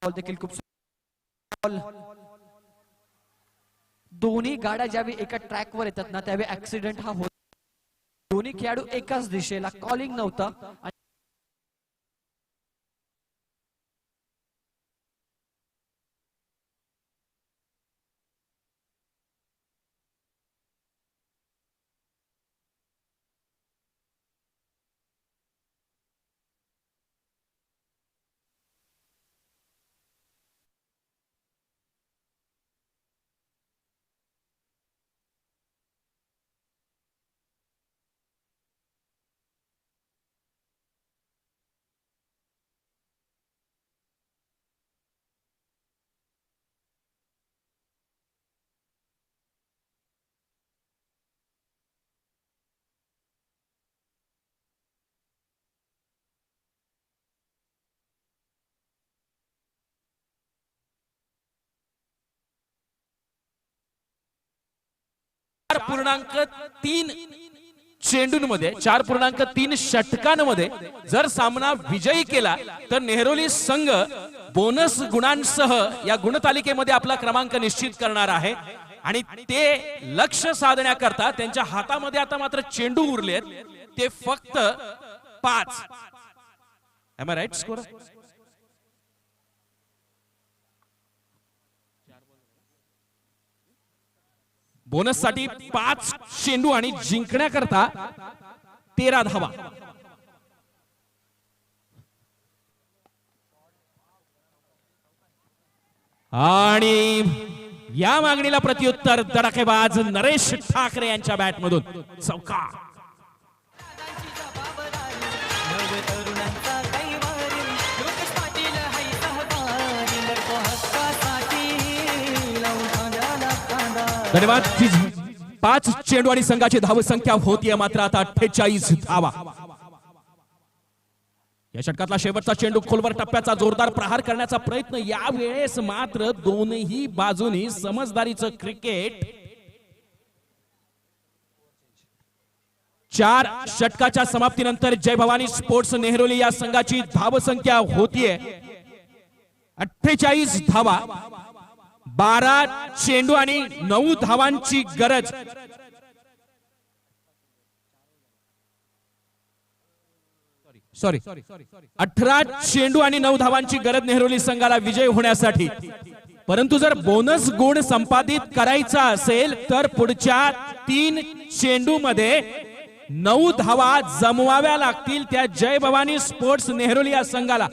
देखील खूप दोन्ही गाड्या ज्यावेळी एका ट्रॅकवर येतात ना त्यावेळी ऍक्सिडेंट हा होतो. दोन्ही खेळाडू एकाच दिशेला कॉलिंग नव्हतं पूर्णांक 3 चेंडूंमध्ये 4.3 षटकांमध्ये जर सामना विजयी केला तर नेहरोली संघ बोनस गुणांसह या गुणतालिकेमध्ये आपला क्रमांक निश्चित करणार आहे आणि ते लक्ष्य साधण्याकरता त्यांच्या हातामध्ये आता मात्र चेंडू उरलेत ते फक्त 5. Am I right score bonus साठी 5 चेंडू आणि जिंकण्याकरता 13 धावा. आणि या मागणीला प्रत्युत्तर धडाकेबाज नरेश ठाकरे यांच्या बॅटमधून चौकार. धन्यवाद. 5 चेंडू आणि संघाची धाव संख्या होतीये मात्र आता 48 धावा. या षटकातला शेवटचा चेंडू खोलवर टप्प्याचा जोरदार प्रहार करण्याचा प्रयत्न यावेळेस मात्र दोनही बाजूनी समजदारीचं क्रिकेट. 4 षटकाच्या समाप्तीनंतर जय भवानी स्पोर्ट्स नेहरोली या संघाची धाव संख्या होतीये 48 धावा. 12 चेंडू आणि 9 धावांची गरज. सॉरी 18 चेंडू आणि 9 धावांची गरज नेहरोली संघाला विजय होण्यासाठी. परंतु जर बोनस गुण संपादित करायचा असेल तर पुढच्या 3 चेंडू मध्ये 9 धावा जमवाव्या लागतील त्या जय भवानी स्पोर्ट्स नेहरोली या संघाला.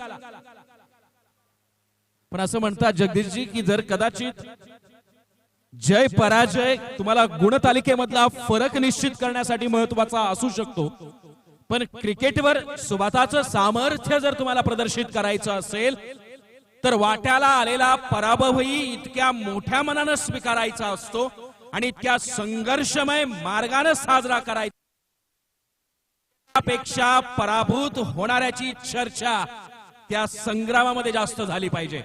पण असं म्हणतात जगदीशजी की जर कदाचित जय पराजय तुम्हाला गुणतालिकेमधला फरक निश्चित करण्यासाठी महत्वाचा असू शकतो, पण क्रिकेटवर स्वतःचं सामर्थ्य जर तुम्हाला प्रदर्शित करायचं असेल तर वाट्याला आलेला पराभवही इतक्या मोठ्या मनानं स्वीकारायचा असतो आणि इतक्या संघर्षमय मार्गाने साजरा करायचा. त्यापेक्षा पराभूत होणाऱ्याची चर्चा त्या संग्रामामध्ये जास्त झाली पाहिजे.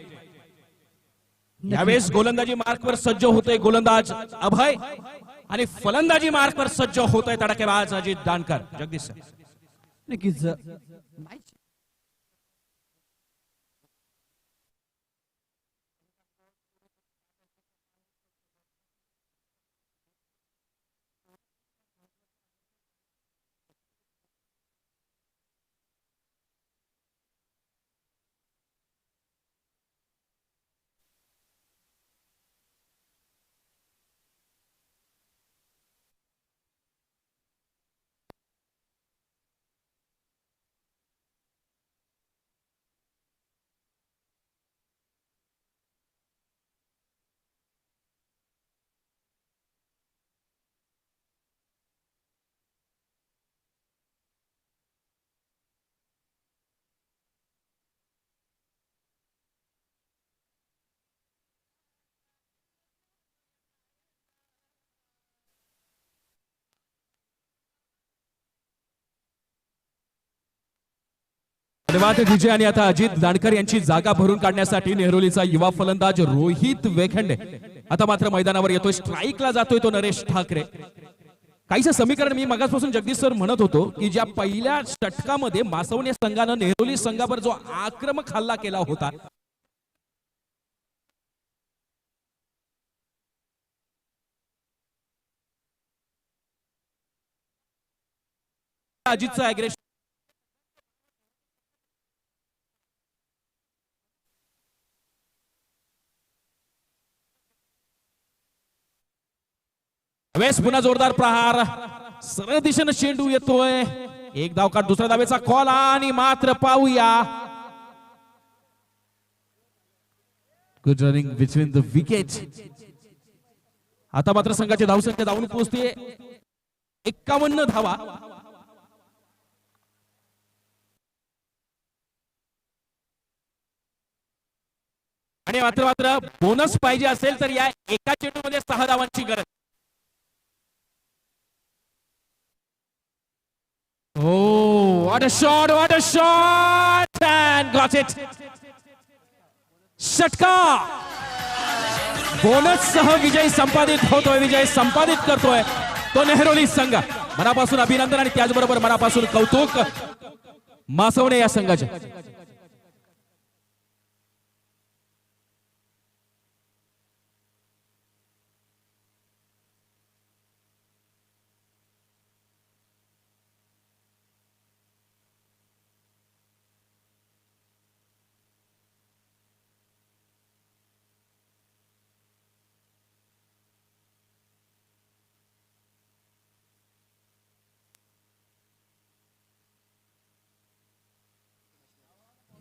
यावेळेस गोलंदाजी मार्कवर सज्ज होतोय गोलंदाज अभय आणि फलंदाजी मार्कवर सज्ज होतोय तडाखेबाज अजित दानकर. जगदीश सर. नक्कीच धन्यवाद डीजे. आणि आता अजित दानकर यांची जागा भरून काढण्यासाठी नेहरोलीचा युवा फलंदाज रोहित वेखंडे आता मात्र मैदानावर येतोय. स्ट्राईकला जातोय तो नरेश ठाकरे. काहीच समीकरण मी मगासपासून जगदीश सर म्हणत होतो की ज्या पहिल्या षटकामध्ये मासवणे संघानं नेहरोली संघावर जो आक्रमक हल्ला केला होता, अजितचा अग्रेशन वेस पुन्हा जोरदार प्रहार सरळ दिशेने चेंडू येतोय. एक धाव काढ दुसऱ्या धावेचा कॉल आणि मात्र पाहूया good running between the wicket. आता मात्र संघाची धावसंख्या धावून पोहोचते 51 धावा. आणि मात्र बोनस पाहिजे असेल तर या एका चेंडू मध्ये 6 धावांची गरज. Oh, what a shot, what a shot, and got it. षटका बोनस सह विजय संपादित होतोय, विजय संपादित करतोय तो नेहरोली संघ. मनापासून अभिनंदन आणि त्याचबरोबर मनापासून कौतुक मासवणे या संघाचे.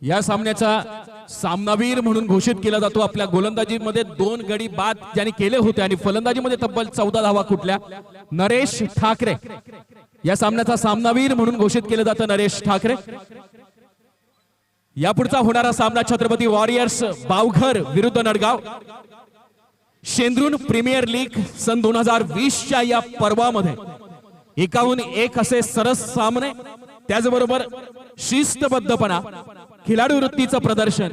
या सामन्याचा सामनावीर म्हणून घोषित केला जातो. आपल्या गोलंदाजीमध्ये 2 गडी बाद ज्यांनी केले होते आणि फलंदाजीमध्ये तब्बल 14 धावा कुठल्या नरेश ठाकरे. या सामन्याचा सामनावीर म्हणून घोषित केलं जातं नरेश ठाकरे. यापुढचा होणारा सामना छत्रपती वॉरियर्स बावघर विरुद्ध नडगाव शेंद्रून प्रीमियर लीग सन 2020च्या या पर्वामध्ये एकाहून एक असे सरस सामने, त्याचबरोबर शिस्तबद्धपणा, खिलाडू वृत्तीचं प्रदर्शन,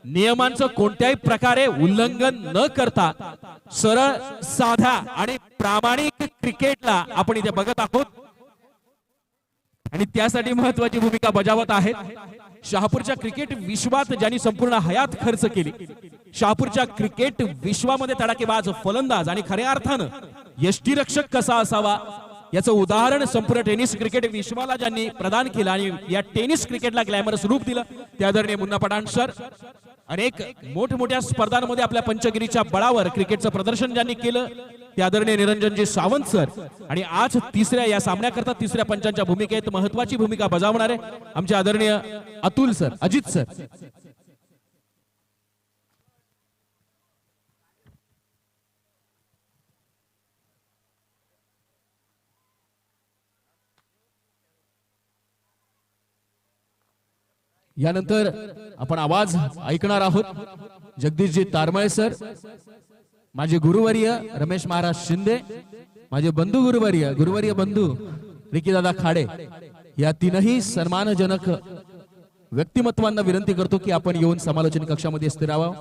नियमांचं कोणत्याही प्रकारे उल्लंघन न करता सरळ साधा आणि प्रामाणिक क्रिकेटला आपण इथे बघत आहोत. आणि त्यासाठी महत्वाची भूमिका बजावत आहेत शहापूरच्या क्रिकेट विश्वात ज्यांनी संपूर्ण हयात खर्च केली. शहापूरच्या क्रिकेट विश्वामध्ये तडाखेबाज फलंदाज आणि खऱ्या अर्थानं यष्टीरक्षक कसा असावा याचं उदाहरण संपूर्ण टेनिस क्रिकेट विश्वाला ज्यांनी प्रदान केलं आणि या टेनिस क्रिकेटला ग्लॅमरस रूप दिलं ते आदरणीय मुन्ना पठाण सर. अनेक मोठमोठ्या स्पर्धांमध्ये आपल्या पंचगिरीच्या बळावर क्रिकेटचं प्रदर्शन ज्यांनी केलं ते आदरणीय निरंजनजी सावंत सर. आणि आज तिसऱ्या या सामन्याकरता तिसऱ्या पंचांच्या भूमिकेत महत्वाची भूमिका बजावणारे आमचे आदरणीय अतुल सर, अजित सर. यानंतर आपण आवाज ऐकणार आहोत जगदीशजी तारमळे सर, माझे गुरुवर्य रमेश महाराज शिंदे, माझे बंधू गुरुवर्य बंधू रिकीदादा खाडे. या तीनही सन्मानजनक व्यक्तिमत्वांना विनंती करतो की आपण येऊन समालोचन कक्षामध्ये स्थिर राहावं.